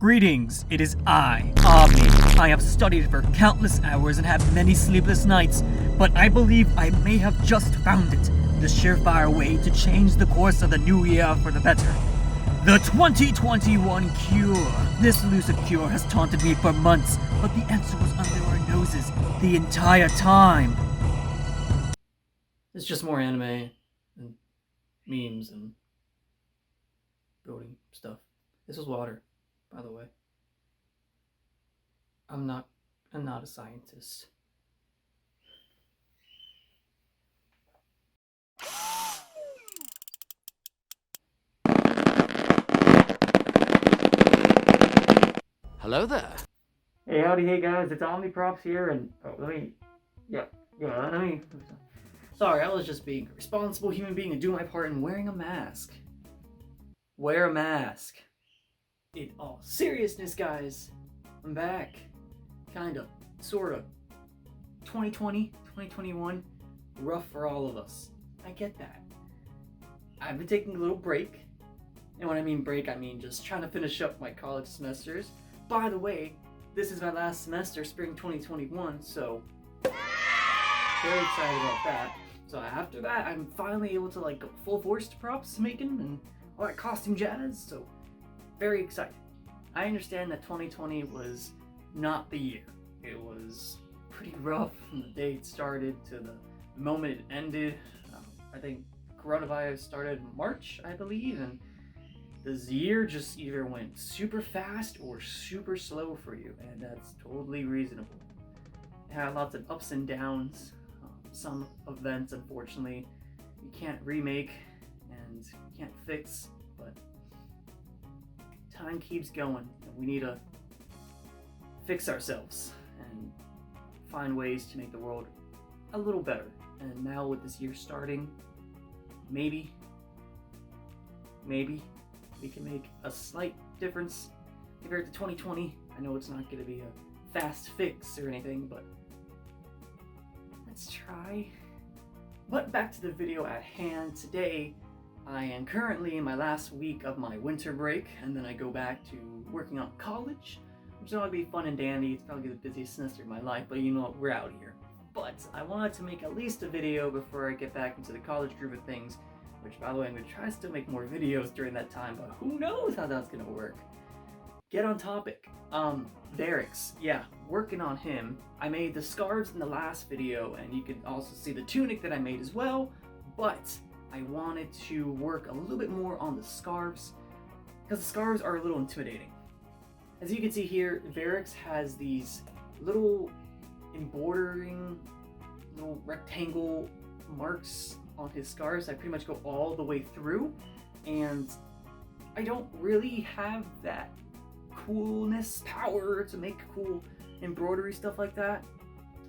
Greetings, it is I, Omni. I have studied for countless hours and had many sleepless nights, but I believe I may have just found it, the surefire way to change the course of the new year for the better. The 2021 cure. This elusive cure has taunted me for months, but the answer was under our noses the entire time. It's just more anime and memes and building stuff. This was water, by the way. I'm not a scientist. Hello there. Hey, howdy, hey guys, it's Omni Props here, and sorry, I was just being a responsible human being and doing my part in wearing a mask. Wear a mask. In all seriousness, guys, I'm back. Kinda, sorta. 2020, 2021, rough for all of us. I get that. I've been taking a little break. And when I mean break, I mean just trying to finish up my college semesters. By the way, this is my last semester, spring 2021, so very excited about that. So after that, I'm finally able to go full force to props making and all that costume jazz, so very excited. I understand that 2020 was not the year. It was pretty rough from the day it started to the moment it ended. I think coronavirus started in March, I believe, and this year just either went super fast or super slow for you, and that's totally reasonable. It had lots of ups and downs. Some events, unfortunately, you can't remake and can't fix, but time keeps going, and we need to fix ourselves and find ways to make the world a little better. And now with this year starting, maybe we can make a slight difference compared to 2020. I know it's not going to be a fast fix or anything, but let's try. But back to the video at hand. Today, I am currently in my last week of my winter break, and then I go back to working on college, which is going to be fun and dandy. It's probably the busiest semester of my life, but you know what, we're out here. But I wanted to make at least a video before I get back into the college groove of things, which, by the way, I'm going to try to still make more videos during that time, but who knows how that's going to work. Get on topic. Variks, yeah, working on him. I made the scarves in the last video, and you can also see the tunic that I made as well, but I wanted to work a little bit more on the scarves, because the scarves are a little intimidating. As you can see here, Variks has these little embroidering, little rectangle marks on his scarves. I pretty much go all the way through, and I don't really have that coolness power to make cool embroidery stuff like that.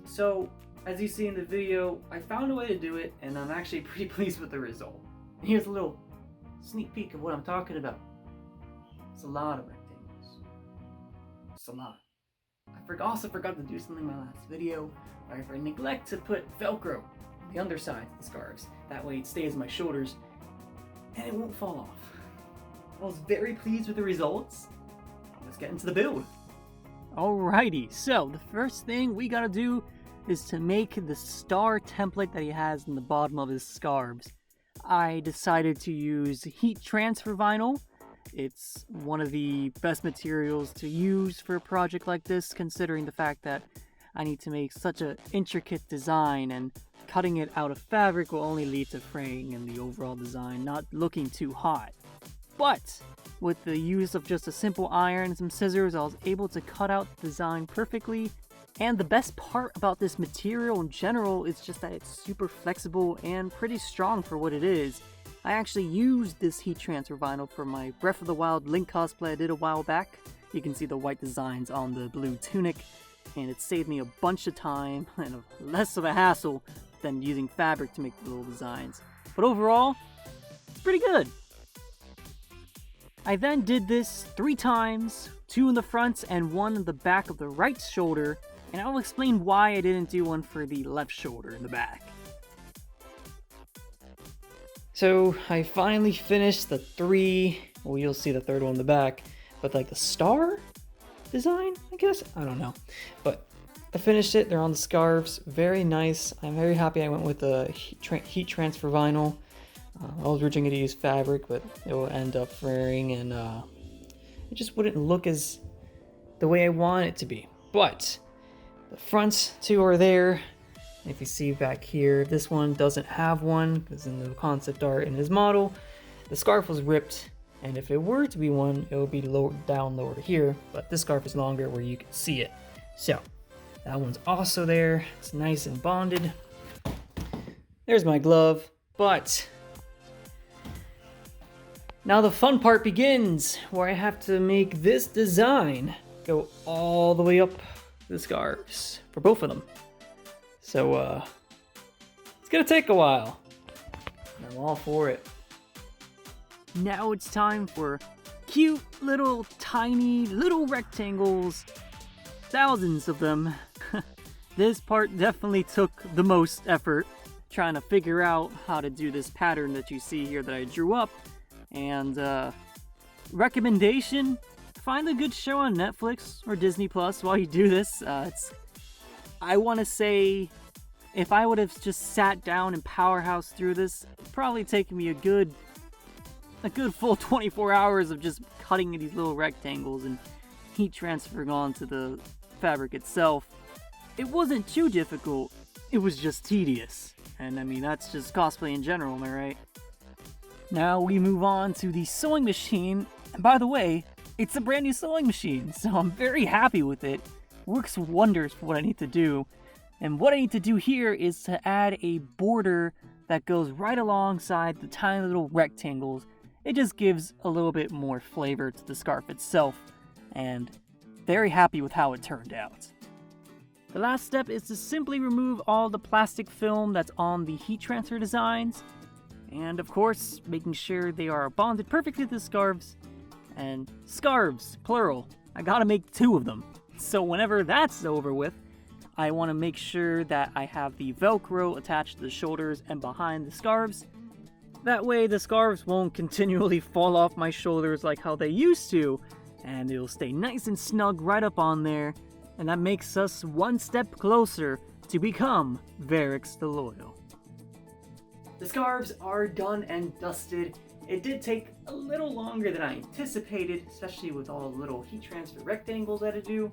So as you see in the video, I found a way to do it, and I'm actually pretty pleased with the result. And here's a little sneak peek of what I'm talking about. It's a lot of rectangles. It's a lot. I also forgot to do something in my last video where I neglect to put Velcro on the underside of the scarves. That way it stays on my shoulders and it won't fall off. I was very pleased with the results. Let's get into the build. Alrighty, so the first thing we gotta do is to make the star template that he has in the bottom of his scarves. I decided to use heat transfer vinyl. It's one of the best materials to use for a project like this, considering the fact that I need to make such an intricate design, and cutting it out of fabric will only lead to fraying and the overall design not looking too hot. But with the use of just a simple iron and some scissors, I was able to cut out the design perfectly. And the best part about this material in general is just that it's super flexible and pretty strong for what it is. I actually used this heat transfer vinyl for my Breath of the Wild Link cosplay I did a while back. You can see the white designs on the blue tunic, and it saved me a bunch of time and less of a hassle than using fabric to make the little designs. But overall, it's pretty good. I then did this 3 times, 2 in the front and 1 in the back of the right shoulder, and I'll explain why I didn't do one for the left shoulder in the back. So I finally finished the 3, well, you'll see the third one in the back, with like the star design, I guess. I don't know, but I finished it. They're on the scarves. Very nice. I'm very happy I went with the heat transfer vinyl. I was originally going to use fabric, but it will end up flaring, and it just wouldn't look as the way I want it to be. But the fronts two are there. If you see back here, this one doesn't have one because in the concept art in his model, the scarf was ripped, and if it were to be one, it would be lower here, but this scarf is longer where you can see it. So that one's also there. It's nice and bonded. There's my glove, but now the fun part begins, where I have to make this design go all the way up the scarves for both of them. So it's gonna take a while. I'm all for it. Now it's time for cute little tiny little rectangles. Thousands of them. This part definitely took the most effort, trying to figure out how to do this pattern that you see here that I drew up. And recommendation, find a good show on Netflix or Disney Plus while you do this. I want to say, if I would have just sat down and powerhouse through this, it'd probably taken me a good full 24 hours of just cutting these little rectangles and heat transferring onto the fabric itself. It wasn't too difficult, it was just tedious. And I mean, that's just cosplay in general, am I right? Now we move on to the sewing machine. And by the way, it's a brand new sewing machine, so I'm very happy with it. Works wonders for what I need to do. And what I need to do here is to add a border that goes right alongside the tiny little rectangles. It just gives a little bit more flavor to the scarf itself, and very happy with how it turned out. The last step is to simply remove all the plastic film that's on the heat transfer designs, and of course, making sure they are bonded perfectly to the scarves. And scarves, plural. I gotta make 2 of them. So whenever that's over with, I want to make sure that I have the Velcro attached to the shoulders and behind the scarves. That way the scarves won't continually fall off my shoulders like how they used to, and it'll stay nice and snug right up on there, and that makes us one step closer to become Variks the Loyal. The scarves are done and dusted. It did take a little longer than I anticipated, especially with all the little heat transfer rectangles that I do,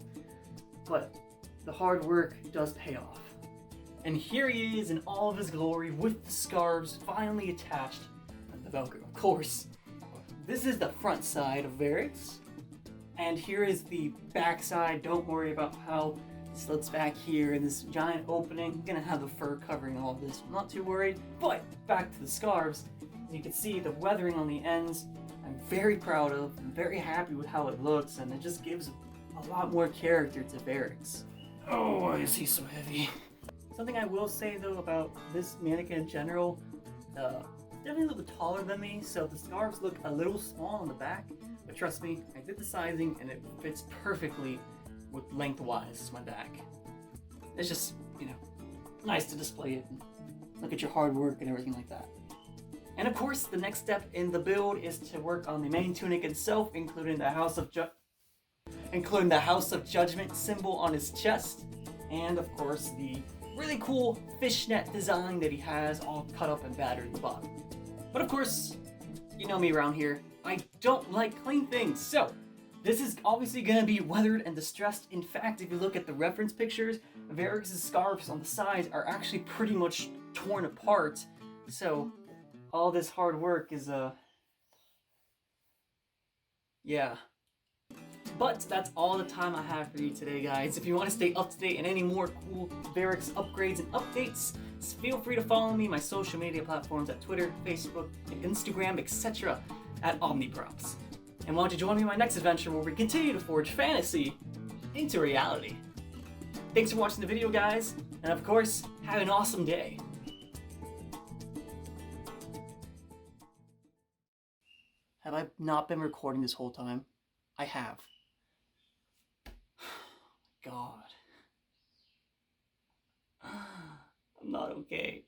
but the hard work does pay off. And here he is in all of his glory with the scarves finally attached and the Velcro, of course. This is the front side of Variks, and here is the back side. Don't worry about how it slits back here in this giant opening. I'm gonna have the fur covering all of this, I'm not too worried. But back to the scarves, as you can see the weathering on the ends, I'm very proud of. I'm very happy with how it looks, and it just gives a lot more character to Variks. Oh, why is he so heavy? Something I will say though about this mannequin in general, definitely a little bit taller than me, so the scarves look a little small on the back, but trust me, I did the sizing and it fits perfectly with lengthwise to my back. It's just, nice to display it and look at your hard work and everything like that. And of course, the next step in the build is to work on the main tunic itself, including the House of Judgment symbol on his chest, and of course the really cool fishnet design that he has all cut up and battered at the bottom. But of course, you know me around here, I don't like clean things, so this is obviously going to be weathered and distressed. In fact, if you look at the reference pictures, Variks' scarves on the sides are actually pretty much torn apart, so all this hard work is, yeah. But that's all the time I have for you today, guys. If you want to stay up to date on any more cool Variks upgrades and updates, feel free to follow me on my social media platforms at Twitter, Facebook, and Instagram, etc. at Omni Props. And why don't you join me in my next adventure where we continue to forge fantasy into reality. Thanks for watching the video, guys, and of course, have an awesome day. Have I not been recording this whole time? I have. God. I'm not okay.